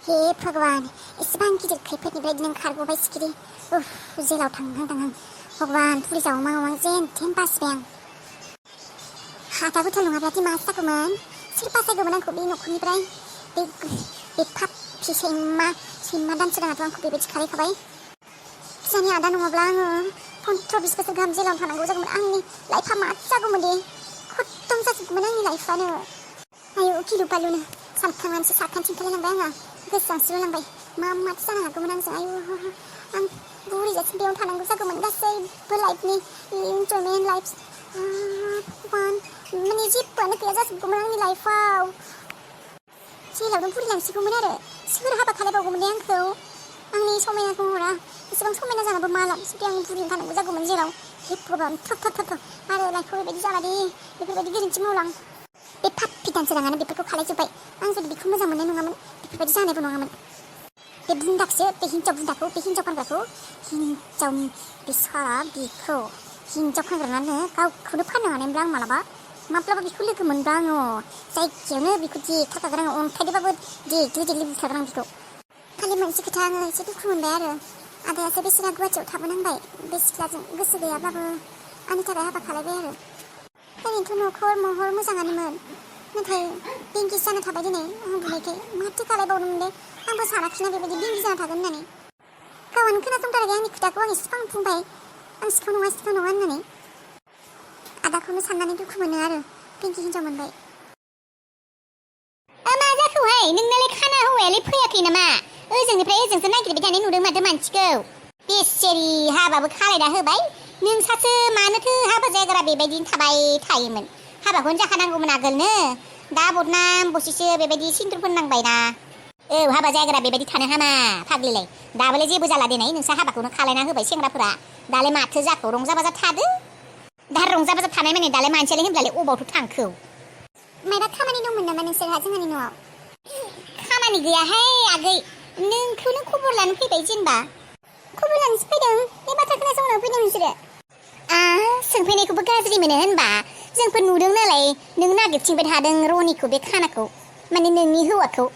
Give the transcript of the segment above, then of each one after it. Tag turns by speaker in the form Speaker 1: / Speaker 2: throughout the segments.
Speaker 1: हे भगवान एसेबां गिदिर खैफोदनिफ्राय नों खारग'बाय सिखिरि जेलाव थांहां भगवान पुलिसाव मावहां जेन थेन बासिबाय आं हादा गोथां नङाब्लादि मा जागौमोन सोर बासायगौमोन आंखौ बे न'खरनिफ्राय बे पापि सैमा दानसोराङाथ' आंखौ बेबायदि खालायखाबाय फिसानि आदा नङाब्ला आङो 15-20 बोसोर गाहाम जेलाव थानांगौ जागौमोन आंनि लाइफआ मा जागौमोन दे खत्म जाजोबगौमोन आंनि लाइफआनो आयौ गिलु बालुनो सानखांनानैसो साखान्थिं खालायलांबाय आंहा गोसोआंसिलांबाय माथो जानो हागौमोन आंजों आयु आं बुरिजासिम बेयाव थानांगौ जागौमोन गासैबो लाइफनि इन्जयमेन्ट लाइफ भगवान माने जेबोआनो गैया जाजोबगौमोन आंनि लाइफआव जेलावनो बुरिलांसिगौमोन आरो सोर हाबा खालायबावगौमोन दे आंखौ आंनि समायनाखौ हरा एसेबां समायना जानाबो मा लाब जुदि आं बुरिना थानांगौ जागौमोन जेराव हे भगवान थथ आरो लाइफआव बेबायदि जाला दे बेफोरबायदि गोरोन्थि मावलां बे पापि दानसोराङानो बेफोरखौ खालायजोब्बाय आं जुदि बेखौ मोजां मोननाय नङामोन बेफोरबायदि जानायबो नङामोन बे बुन्दाखौसो बे हिन्जाव बुन्दाखौ बे हिन्जाव फानग्राखौ हिन्जाव बे सारा बेखौ हिन्जाव फानग्रानानो गावखौनो फाननो हानायमोनब्ला आं माब्लाबा बेखौ लोगो मोनब्ला आङो जायगायावनो बेखौ देखाग्रा आङो अन्थाइदोंबाबो देग्लि बुथारग्रा आं बेखौ खालि मोनसे खोथा आङो एसे दुखु मोनबाय आरो आदायासो बेसेरा गुवाहाटियाव थाबोनांबाय बे सिख्लाजों गोसो गैयाब्लाबो आंनि थाखाय हाबा खालायबाय आरो ओरैनोथ' न'खर महर मोजाङानोमोन नाथाय बेंगिस जाना थाबाय दिनै आं बुंनायखाय माथो खालायबावदोंमोन दे आंबो सानाखिना बेबायदि बेंगि जाना थागोन होननानै गावआनो खोनासंथाराखै आंनि खोथाखौ आं एसेबां बुंबाय आं सिखाव नङा होननानै आदाखौनो साननानै दुखु मोनो आरो बेंगि हिन्जाव मोनबाय मा जाखौहाय नोंनालाय खाना हौवायालाय फैयाखै नामा ओजोंनिफ्राय ओजोंसो नागिरबाय थानाय नुदों माथो मानसिखौ बेसेरि हाबाबो खालायना होबाय नोंसासो मानोथो हाबा जायग्रा बेबायदिनो थाबाय थायोमोन हाबाखौनो जाखानांगौमोन आगोलनो दा बदनाम बसिसो बेबायदि सिन्दुर फोननांबायना हाबा जायग्रा बेबायदि थानो हामा फाग्लिलाय दाबोलाय जेबो जाला देनाय नोंसा हाबाखौनो खालायना होबाय सेंग्राफोरा दालाय माथो जाखो रंजा बाजा थादो दा रंजा बाजा थानाय माने दालाय मानसियालाय होनब्लालाय अबावथ' थांखौ मायबा खामानि दंमोन नामा नोंसोरहा जोंहानि न'आव खामानि गैयाहाय आगै नोंखौनो खबर लानो फैबाय जेनेबा खबर लानोसो फैदों बे बाथ्रा खोनासंनो फैदों नोंसोरो सोंफैनायखौबो गाज्रि मोनो होनबा जोंफोर नुदों नालाय नों नागिरथिंबाय थादों रनिखौ बे खानाखौ माने नोंनि हौवाखौ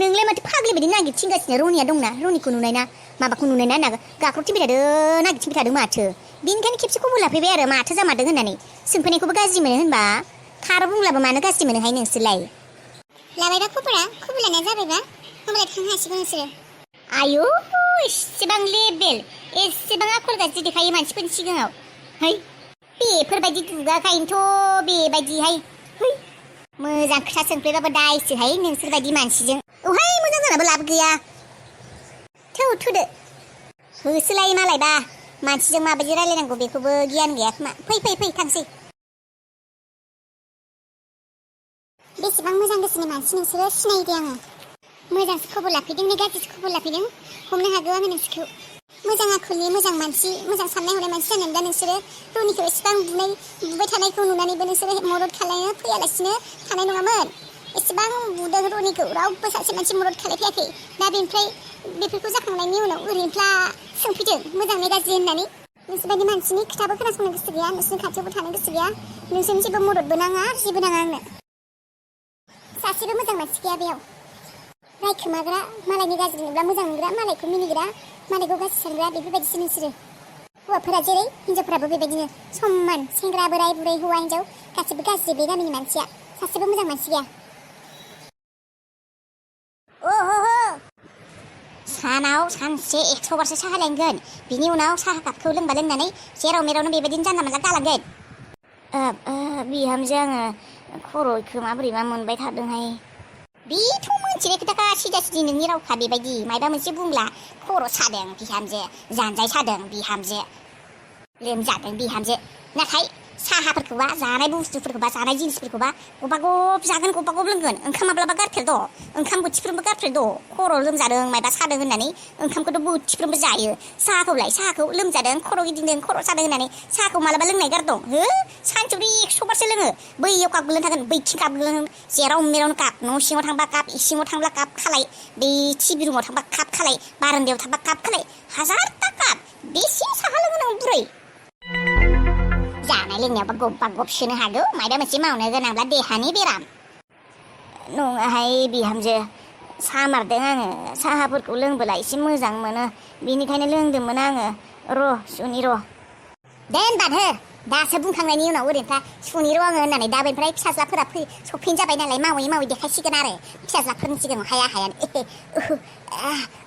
Speaker 1: नोंलाय माथो फाग्लि बायदि नागिरथिंगासिनो रनिया दंना रनिखौ नुनाय ना माबाखौ नुनाय ना होनना गाख्रबथिंबाय थादों नागिरथिंबाय थादों माथो बेनिखायनो खेबसे खबर लाफैबाय आरो माथो जामारदों होननानै सोंफैनायखौबो गाज्रि मोनो होनबा थार बुंब्लाबो मानो गाज्रि मोनोहाय नोंसोरलाय लाबायबा खबर लानाया जाबायबा होमबालाय थांनो हासिगोन नोंसोरो आयु एसेबां लेबेल एसेबां आखल गाज्रि देखायो मानसिफोरनि सिगाङाव है बेफोरबायदि दुगाखायनोथ' बेबायदिहाय है मोजां खोथा सोंफैबाबो दायसोहाय नोंसोरबायदि मानसिजों मोजां जानाबो लाब गैया थुदो होसोलाय मालायबा मानसिजों माबायदि रायलायनांगौ बेखौबो गियान गैया खोमा फै थांसै बेसेबां मोजां गोसोनि मानसि नोंसोरो सिनायदो आङो मोजांसो खबर लाफैदों ना गाज्रिसो खबर लाफैदों हमनो हागौ आङो नोंसोरखौ मोजां आखलनि मोजां मानसि मोजां साननाय हनाय मानसि जानानै दा नोंसोरो रनिखौ एसेबां बुबाय थानायखौ नुनानैबो नोंसोरो मदद खालायनो फैयालासिनो थानाय नङामोन एसेबां बुदों रनिखौ रावबो सासे मानसि मदद खालायफैयाखै दा बेनिफ्राय बेफोरखौ जाखांनायनि उनाव ओरैनोफ्ला सोंफैदों मोजाङै गाज्रि होननानै नोंसोरबायदि मानसिनि खोथाबो खोनासंनो गोसो गैया नोंसोरनि खाथियावबो थानो गोसो गैया नोंसोरनि जेबो मददबो नाङा जेबो नाङा आंनो सासेबो मोजां मानसि गैया बेयाव रायखोमाग्रा मालायनि गाज्रि नुब्ला मोजां मोनग्रा मालायखौ मिनिग्रा मालायखौ गाज्रि सानग्रा बेफोरबायदिसो नोंसोरो हौवाफोरा जेरै हिन्जावफोराबो बेबायदिनो समान सेंग्रा बोराय बुरै हौवा हिन्जाव गासिबो गाज्रि बे गामिनि मानसिया सासेबो मोजां मानसि गैया सानाव सानसे 100 बारसो साहा लोंगोन बिनि उनाव साहा कापखौ लोंनानै जेराव मेरावनो बेबायदिनो जानला मोनला गालांगोन बिहामजो आङो खर'खौ माबोरैबा मोनबाय थादोंहाय बेथ' मोनथिनाय खोथाखा सिदा सिदि नोंनि रावखा बेबायदि मायबा मोनसे बुंब्ला खर' सादों बिहामजो जानजाय सादों बिहामजो लोमजादों बिहामजो नाथाय साहाफोरखौबा जानाय बुस्थुफोरखौबा जानाय जिनिसफोरखौबा गबा गब जागोन गबा गब लोंगोन ओंखाम माब्लाबा गारफेरद' ओंखाम बोथिफ्रोमबो गारफेरद' खर' लोमजादों मायबा सादों होननानै ओंखामखौथ' बोथिफ्रोमबो जायो साहाखौ लोमजादों खर' गिदिंदों खर' सादों होननानै साहाखौ मालाबा लोंनाय गारदं सानसेयाव 100 बारसो लोङो बैयाव काप गोलैना थागोन बैथिं काप गोलैना जेराव मेरावनो काप न' सिङाव थांबा काप इसिङाव थांब्ला काप खालाय बै टिभि रुमाव थांबा काप खालाय बारान्दायाव थांबा काप खालाय 1000टा काप बेसे साहा लोङो नों बुरै जानाय लोंनायावबा गबा गब सोनो हागौ मायबा मोनसे मावनो गोनांब्ला देहानि बेराम नङाहाय बिहामजो
Speaker 2: सामारदों आङो साहाफोरखौ लोंबोला एसे मोजां मोनो बेनिखायनो लोंदोंमोन आङो सुनि र' दे होनबा हो दासो बुंखांनायनि उनाव ओरैनोफ्रा सुनि र' आङो होननानै दा बेनिफ्राय फिसाज्लाफोरा सफैनो जाबाय नालाय मावै मावै देखायसिगोन आरो फिसाज्लाफोरनि सिगाङाव हाया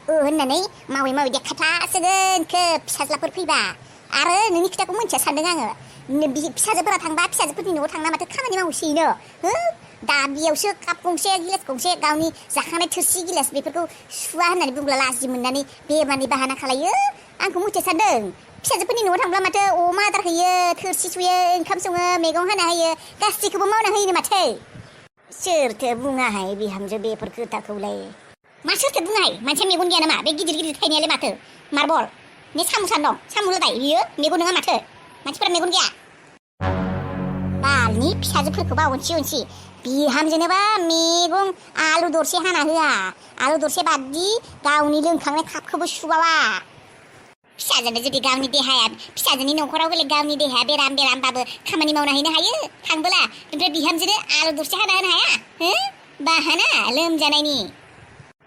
Speaker 2: होननानै मावै मावै देखायथासिगोन फिसाज्लाफोर फैबा आरो नोंनि खोथाखौ मोनथिया सानदों आङो फिसाजोफोरा थांबा फिसाजोफोरनि न'आव थांना माथो खामानि मावसैनो दा बेयावसो काप गंसे गिलास गंसे गावनि जाखांनाय थोरसि गिलास बेफोरखौ सुवा होननानै बुंब्ला लाजि मोननानै बेमानि बाहाना खालायो आंखौ मोनथिया सानदों फिसाजोफोरनि न'आव थांब्ला माथो अमा आदार होयो थोरसि सुयो ओंखाम सङो मैगं हाना होयो गासैखौबो मावना होयोनो माथो सोरथो बुङाहाय बिहामजो बेफोर खोथाखौलाय मा सोरथो बुङाहाय मानसिया मेगन गैया नामा बे गिदिर गिदिर थाइनायालाय माथो मार्बल ने सामुसान दं सामु होदाय बियो मेगन नङा माथो मानसिफोरा मेगन गैया बालनि फिसाजोफोरखौबा अनसि बिहामजोनोबा मैगं आलु दरसे हाना होआ आलु दरसे बादि गावनि लोंखांनाय कापखौबो सुबावा फिसाजोनो जुदि गावनि देहाया फिसाजोनि न'खराव बेलेग गावनि देहाया बेरामबाबो खामानि मावना हैनो हायो थांबोला ओमफ्राय बिहामजोनो आलु दरसे हाना होनो हाया बाहाना लोमजानायनि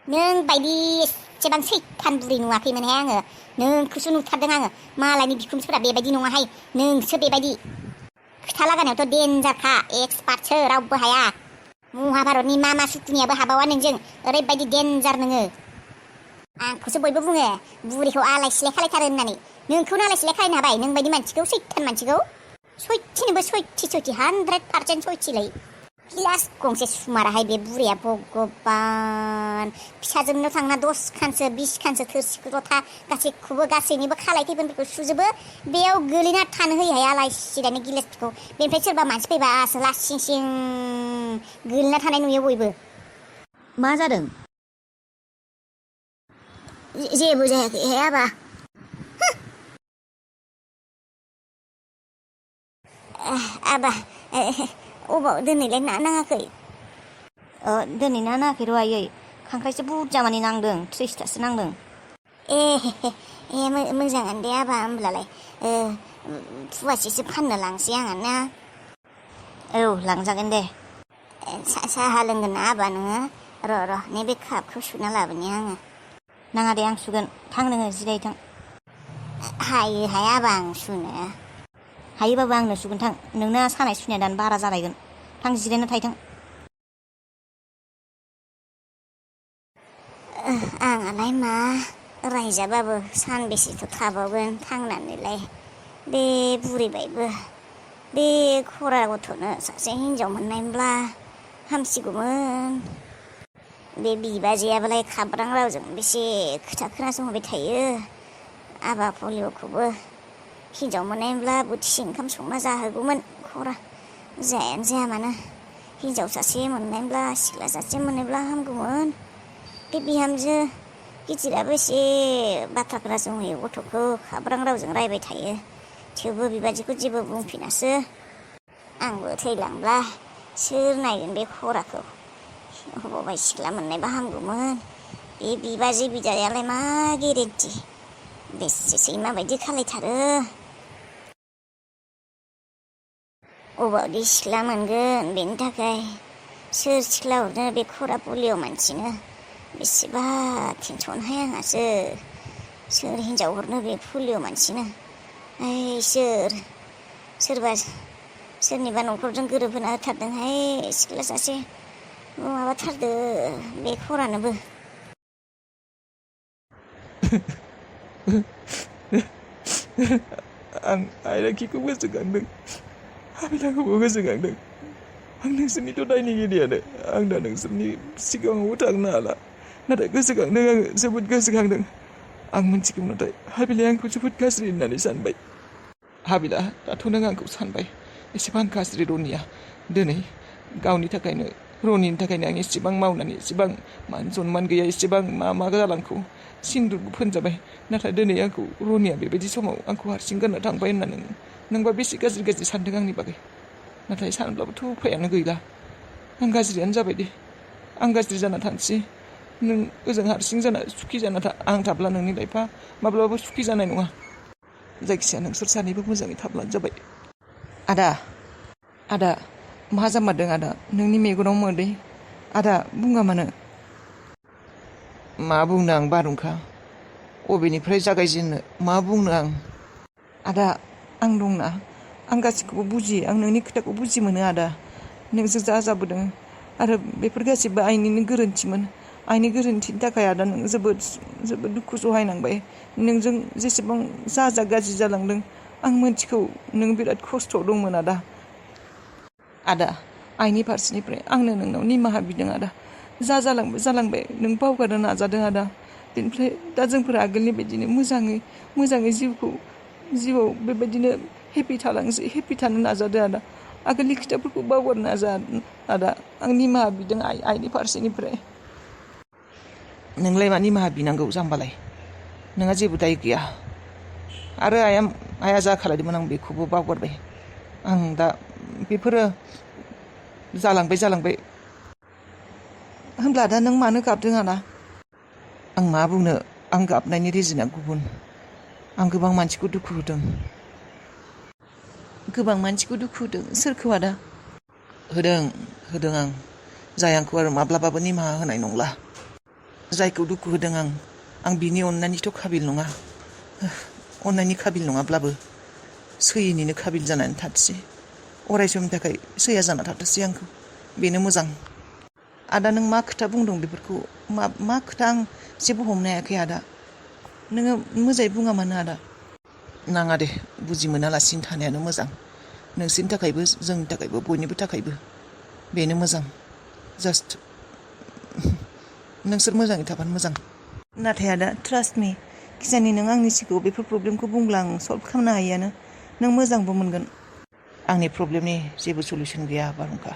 Speaker 2: नों बायदि एसेबां सैथान बुरै नुवाखैमोनहाय आङो नोंखौसो नुथारदों आङो मालायनि बिखुनजोफोरा बेबायदि नङाहाय नोंसो बेबायदि खोथा लागानायावथ' देन्जारखा एक्सपार्टसो रावबो हाया महाभारतनि मा सुथुनियाबो हाबावा नोंजों ओरैबायदि देन्जार नोङो आंखौसो बयबो बुङो बुरिखौ आलाय सिलाय खालायथारो होननानै नोंखौनो आलाय सिलाय खालायनो हाबाय नों बायदि मानसिखौ सैथान मानसिखौ सयथिनोबो सयथि 100% सयथिलै गिलास गंसे सुमाराहाय बे बुरिया भगबान फिसाजोंनो थांना 10 खानसो 20 खानसो थोरसि लथा गासैनिबो खालाय थैफोनफोरखौ सुजोबो बेयाव गोलैना थानो होयोहाय आलाय सिलायनि गिलासफोरखौ बेनिफ्राय सोरबा मानसि फैबा लासिं सिं गोलैना थानाय नुयो बयबो
Speaker 3: मा जादों
Speaker 2: जेबो जायाखैहाय आबा आबा अबाव दोनैलाय ना नाङाखै
Speaker 3: दिनै ना नाङाखै र' आयै खांख्राइसो बुरजा मानि नांदों 30थासो नांदों
Speaker 2: मोजाङानो दे आबा होमब्लालाय फुवासेसो फाननो लांसै आङो ना
Speaker 3: औ लांजागोन दे
Speaker 2: साहा लोंगोन ना आबा नोङो र' नैबे कापखौ सुना लाबोनि आङो
Speaker 3: नाङा दे आं सुगोन थां नोङो जिरायथां
Speaker 2: हायोहाय आबा आं सुनो
Speaker 3: हायोबाबो आंनो सुगोन थां नोंना सानाय सुनाया दानो बारा जालायगोन थां जिरायना थाहैथां
Speaker 2: आंहालाय मा रायजाबाबो सानबेसेथ' थाबावगोन थांनानैलाय बे बुरैबायबो बे खरा गथ'नो सासे हिनजाव मोननायमोनब्ला हामसिगौमोन बे बिबाजैयाबालाय खाब्रां रावजों बेसे खोथा खोनासंहोबाय थायो आबा पलिअखौबो हिनजाव मोननायमोनब्ला बोथिसे ओंखाम संना जाहोगौमोन खरा जायानो जाया मानो हिनजाव सासे मोननायमोनब्ला सिख्ला सासे मोननायब्ला हामगौमोन बे बिहामजो गिदिराबो एसे बाथ्रा खोनासंहोयो गथ'खौ खाब्रां रावजों रायबाय थायो थेवबो बिबादिखौ जेबो बुंफिनासो आंबो थैलांब्ला सोर नायगोन बे खराखौ हबावबाय सिख्ला मोननायबा हामगौमोन बे बिबाजै बिदायालाय मा गेरेन्टि बेसेसै माबायदि खालायथारो अबावदि सिख्ला मोनगोन बेनि थाखाय सोर सिख्ला हरनो बे खरा पलिअ मानसिनो बेसेबा टेनसनहाय आंहासो सोर हिनजाव हरनो बे पलिअ मानसिनो सोरबा सोरनिबा न'खरजों गोरोबहोना होथारदोंहाय सिख्ला सासे माबाथारदो बे खरानोबो
Speaker 4: आं आइराखिखौ गोसोखांदों हाबिलाखौबो गोसोखांदों आं नोंसोरनिथ' दायनिगिरियानो आं दा नोंसोरनि सिगाङावबो थांनो हाला नाथाय गोसोखांदों आङो जोबोद गोसोखांदों आं मिथिगौ नाथाय हाबिलाया आंखौ जोबोद गाज्रि होननानै सानबाय हाबिला दाथ' नों आंखौ सानबाय एसेबां गाज्रि रनिया दिनै गावनि थाखायनो रनिनि थाखायनो आं एसेबां मावनानै एसेबां मान सनमान गैया एसेबां मा जालांखौ सिन्दुरबो फोनजाबाय नाथाय दिनै आंखौ रनिया बेबायदि समाव आंखौ हारसिं गारना थांबाय होननानै नोंबा बेसे गाज्रि सानदों आंनि बागै नाथाय सानब्लाबोथ' उफायानो गैला आं गाज्रियानो जाबाय दे आं गाज्रि जाना थानोसै नों ओजों हारसिं जाना सुखि जाना आं थाब्ला नोंनि लाइफआ माब्लाबाबो सुखि जानाय नङा जायखिजाया नोंसोर सानैबो मोजाङै थाब्लानो जाबाय आदा मा जामारदों आदा नोंनि मेगनाव मोदै आदा बुङा मानो मा बुंनो आं बारहुंखा अबेनिफ्राय जागायजेननो मा बुंनो आं आदा आं दंना आं गासिखौबो बुजियो आं नोंनि खोथाखौ बुजि मोनो आदा नोंजों जा जाबोदों आरो बेफोर गासिबो आइनिनो गोरोन्थिमोन आइनि गोरोन्थिनि थाखाय आदा नों जोबोद जोबोद दुखु सहायनांबाय नोंजों जेसेबां जा गाज्रि जालांदों आं मोनथिगौ नों बिराद खस्थ'आव दंमोन आदा आइनि फारसेनिफ्राय आंनो नोंनाव निमाहा बिदों आदा जा जालांबाय नों बावगारनो नाजादों आदा बेनिफ्राय दा जोंफोर आगोलनि बायदिनो मोजाङै जिउआव बेबायदिनो हेपि थानो नाजादो आदा आगोलनि खोथाफोरखौ बावगारनो नाजा आदा आं निमाहा बिदों आइनि फारसेनिफ्राय नोंलाय मा निमाहा बिनांगौ जाम्बालाय नोंहा जेबो दाय गैया आरो आइया जा खालायदोंमोन आं बेखौबो बावगारबाय आं दा बेफोरो जालांबाय होनब्ला दा नों मानो गाबदों आदा आं मा बुंनो आं गाबनायनि रिजोना गुबुन आं गोबां मानसिखौ दुखु होदों सोरखौ आदा होदों आं जाय आंखौ आरो माब्लाबाबो निमाहा होनाय नंला जायखौ दुखु होदों आं बिनि अननायनिथ' खाबिल नङा अननायनि खाबिल नङाब्लाबो सैयैनिनो खाबिल जानानै थाथोंसै अराय समनि थाखाय सैया जाना थाथोंसै आंखौ बेनो मोजां आदा नों मा खोथा बुंदों बेफोरखौ मा खोथा आं जेबो हमनो हायाखै आदा नोङो मोजाङै बुङा मानो आदा नाङा दे बुजि मोनालासिनो थानायानो मोजां नोंसोरनि थाखायबो जोंनि थाखायबो बयनिबो थाखायबो बेनो मोजां जास्ट नोंसोर मोजाङै थाबानो मोजां नाथाय आदा ट्रास्ट मी खिजानि नों आंनि सिगाङाव बेफोर प्रब्लेमखौ बुंब्ला आं सल्भ खालामनो हायोआनो नों मोजांबो मोनगोन आंनि प्रब्लेमनि जेबो सलिउसन गैया बारहुंखा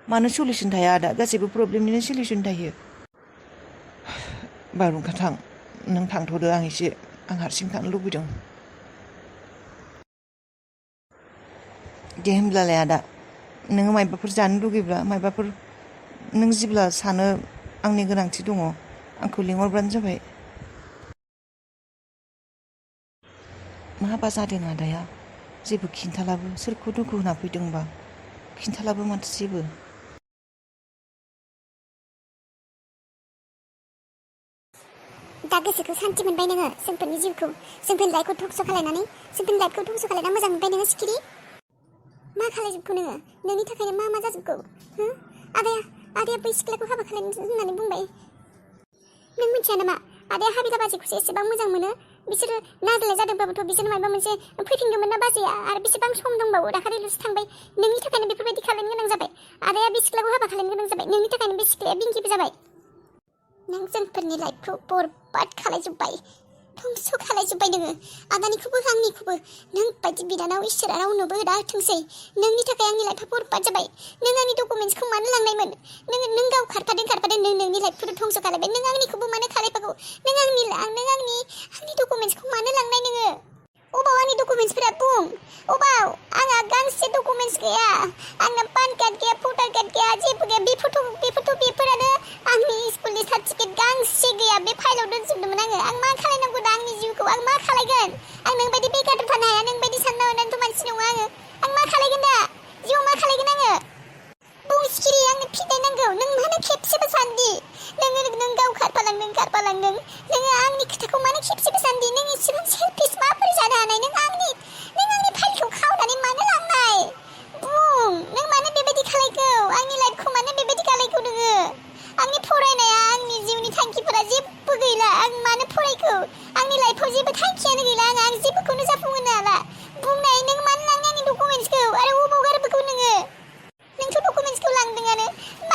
Speaker 4: मानो सलिउसन थाया आदा गासैबो प्रब्लेमनिनो सलिउसन थायो बारहुंखा थां नों थांथ'दो आं हारसिं थानो लुबैदों दे होमब्लालाय आदा नोङो मायबाफोर जानो लुगैब्ला मायबाफोर नों जेब्ला सानो आंनि गोनांथि दङ आंखौ लिंहरब्लानो जाबाय माबा जादों आदाया जेबो खिन्थालाबो सोरखौ दुखु होना फैदोंबा खिन्थालाबो माथो जेबो
Speaker 1: दा गोसोखौ सान्थि मोनबाय नोङो जोंफोरनि जिउखौ जोंफोरनि लाइफखौ धंस' खालायनानै जोंफोरनि लाइफखौ धंस' खालायना मोजां मोनबाय नोङो सिखिरि मा खालायजोबखो नोङो नोंनि थाखायनो मा जाजोबखो आदाया बै सिख्लाखौ हाबा खालायनो होननानै बुंबाय नों मिथिया नामा आदाया हाबिला बाजैखौसो एसेबां मोजां मोनो बिसोरो नाज्लाय जादोंबाबोथ' बिसोर माबा मोनसे फैफिनगौमोन ना बाजैया आरो बेसेबां सम दंबावो दाखालिल'सो थांबाय नोंनि थाखायनो बेफोरबायदि खालामनो गोनां जाबाय आदाया बे सिख्लाखौ हाबा खालामनो गोनां जाबाय नोंनि थाखायनो बे सिख्लाया बिंकिबो जाबाय नों जोंफोरनि लाइफखौ बरबाद खालायजोब्बाय धंस' खालायजोब्बाय नोङो आदानिखौबो आंनिखौबो नों बायदि बिनानाव इसोरा रावनोबो दा होथोंसै नोंनि थाखाय आंनि लाइफआ बरबाद जाबाय नों आंनि डकुमेन्ट्सखौ मानो लांनायमोन नों गाव खारखादों नों नोंनि लाइफखौ धंस' खालायबाय नों आंनिखौबो मानो खालायफागौ नों आंनि डकुमेन्ट्सखौ मानो लांनाय नोङो अबाव आंनि डकुमेन्ट्सफोरा बुं अबाव आंहा गांसे डकुमेन्ट्स गैया आंना पान कार्ड गैया भटार कार्ड गैया जेबो गैया बेफोरानो आंनि स्कुलनि सार्टिफिकेट गांसे गैया बे फाइलाव दोनजोबदोंमोन आं मा खालायनांगौ दा आंनि जिउखौ आं मा खालायगोन आं नोंबायदि बेकार थानो हाया नोंबायदि सानना हनानैथ' मानसि नङा आं मा खालायगोन दा जिउआव मा खालायगोन आङो बुं सिखिरि आंनो फिथाइ नांगौ नों मानो खेबसेबो सानदि नों गाव खारफालांदों नोङो आंनि खोथाखौ मानो खेबसेबो सानदि नों एसेबां सेल्फिस माबोरै जानो हानाय नों आंनि फाइलखौ खावनानै मानो लांनाय बुं नों मानो बेबायदि खालायखौ आंनि लाइफखौ मानो बेबायदि खालायखौ नोङो आंनि फरायनाया आंनि जिउनि थांखिफोरा जेबो गैला आं मानो फरायखौ आंनि लाइफआव जेबो थांखियानो गैला आं जेबोखौनो जाफुंहोनो हाला बुंनाय नों मानो लांनो आंनि डकुमेन्ट्सखौ आरो अबाव गारबोखौ नोङो नोंथ' डकुमेन्ट्सखौ लांदोंआनो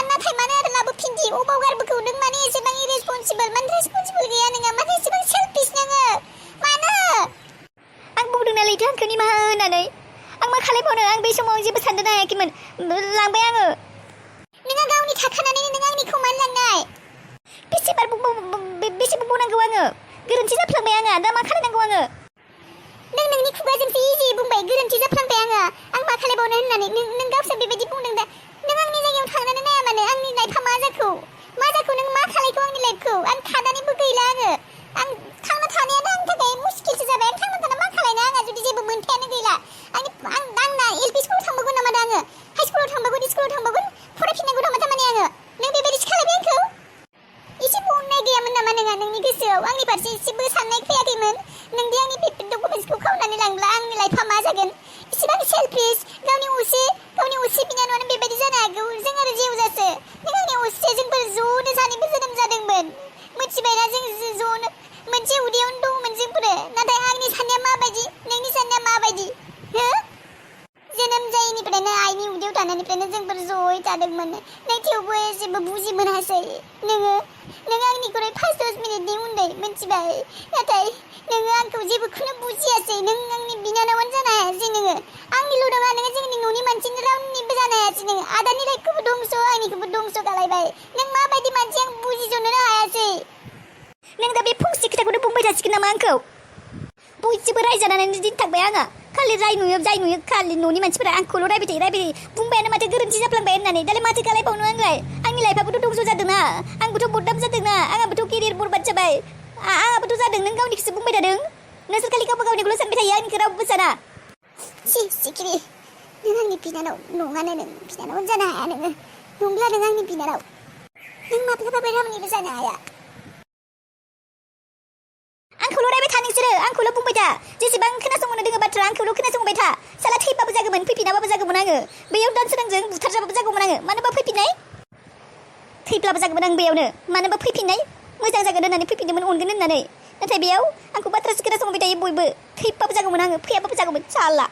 Speaker 1: नाथाय मानो आरो लाबोफिनदि अबाव गारबोखौ नों मानो एसेबां इरेसपन्सिबोल मानो रेसपन्सिबोल गैया नोङो मानो एसेबां सेल्फिस नोङो मानो
Speaker 2: आं बुंदों नालाय आंखौ निमाहा होनानै आं मा खालायबावनो आं बे समाव जेबो साननो हायाखैमोन लांबाय आङो
Speaker 1: नोङो गावनि थाखानानै नों आंनिखौ मानो लांनाय
Speaker 2: बेसेबां बुंनांगौ आङो गोरोन्थि जाफ्लांबाय आङो दा मा खालायनांगौ आङो
Speaker 1: नों नोंनि खुगाजोंसो इजि बुंबाय गोरोन्थि जाफ्लांबाय आं मा खालायबावनो होननानै नों गावसोर बेबायदि बुंदों दा नों आंनि जायगायाव थांनानै नाया मानो आंनि लाइफआ मा जाखो नों मा खालायखौ आंनि लाइफखौ आं थानानैबो गैला आं थांना थानायानो आंनि थाखाय मुस्किलसो जाबाय आं थांना थाना मा खालायनो आंहा जुदि जेबो मोनथायानो गैला आंना एलपि स्कुलाव थांबावगोन नामा दा आङो हाइ स्कुलाव थांबावगोन फरायफिननांगौ नामा थारमाने आङो नों बेबायदिसो खालायबाय आंखौ एसे
Speaker 2: नोंनि गोसोआव आंनि फारसे एसेबो साननाय फैयाखैमोन नोंदि आंनि पेपर डकुमेन्ट्सखौ खावनानै लांब्ला आंनि लाइफआ मा जागोन इसेबां सेल्फिश गावनि असे बिनानावानो बेबायदि जानो हागौ जों आरो जेवजासो नों आंनि असे जोंफोर ज'नो सानैबो जोनोम जादोंमोन मिथिबायना जों ज'नो मोनसे उदैयावनो दंमोन जोंफोरो नाथाय आंनि साननाया माबायदि नोंनि साननाया माबायदि हो जोनोम जायैनिफ्रायनो आइनि उदैयाव थानायनिफ्रायनो जोंफोर ज'यै थादोंमोन नों थेवबो जेबो बुजि मोनासै नों आंनिख्रुइ 5-10 मिनिटनि उन्दै मिथिबाय नाथाय नोङो आंखौ जेबोखौनो बुजियासै नों आंनि बिनानावानो जानो हायासै नोङो आंनिल' नङा नोङो जोंनि न'नि मानसिनि रावनिबो जानो हायासै नोङो आदानि लाइफखौबो दंस' आंनिखौबो दंस' खालायबाय नों माबायदि मानसि आं बुजिस'नोनो हायासै नों दा बे फंसे खोथाखौनो बुंबाय थासिगोन नामा आंखौ बयजोंबो रायजानानै दिन थांबाय आङो खालि जाय नुयो खालि न'नि मानसिफोरा आंखौल' रायबाय थायो बुंबायानो माथो गोरोन्थि जाफ्लांबाय होननानै दालाय माथो खालायबावनो आंलाय आंनि लाइफआबोथ' दंस' जादोंना आंबोथ' बदनाम जादोंना आंहाबोथ' केरियार बरबाद जाबाय आंहाबोथ' जादों नों गावनिखौसो बुंबाय थादों नोंसोर खालि गावबा गावनिखौल' सानबाय थायो आंनिखौ रावबो साना
Speaker 1: सिखिरि नों आंनि बिनानाव नङानो नों बिनानावानो जानो हाया नोङो नंला नों आंनि बिनानाव नों माब्लाबाबो रावनिबो जानो हाया
Speaker 2: आंखौल' रायबाय था नोंसोरो आंखौल' बुंबाय था जेसेबां खोनासंनो दोङो बाथ्रा आंखौल' खोनासंबाय था साला थैबाबो जागौमोन फैफिनाबाबो जागौमोन आङो बेयाव दानसोरांजों बुथारजाबाबो जागौमोन आङो मानोबा फैफिननाय थैब्लाबो जागौमोन आं बेयावनो मानोबा फैफिननाय मोजां जागोन होननानै फैफिनदोंमोन अनगोन होननानै नाथाय बेयाव आंखौ बाथ्रासो खोनासंबाय थायो बयबो थैबाबो जागौमोन आङो फैयाबाबो जागौमोन साला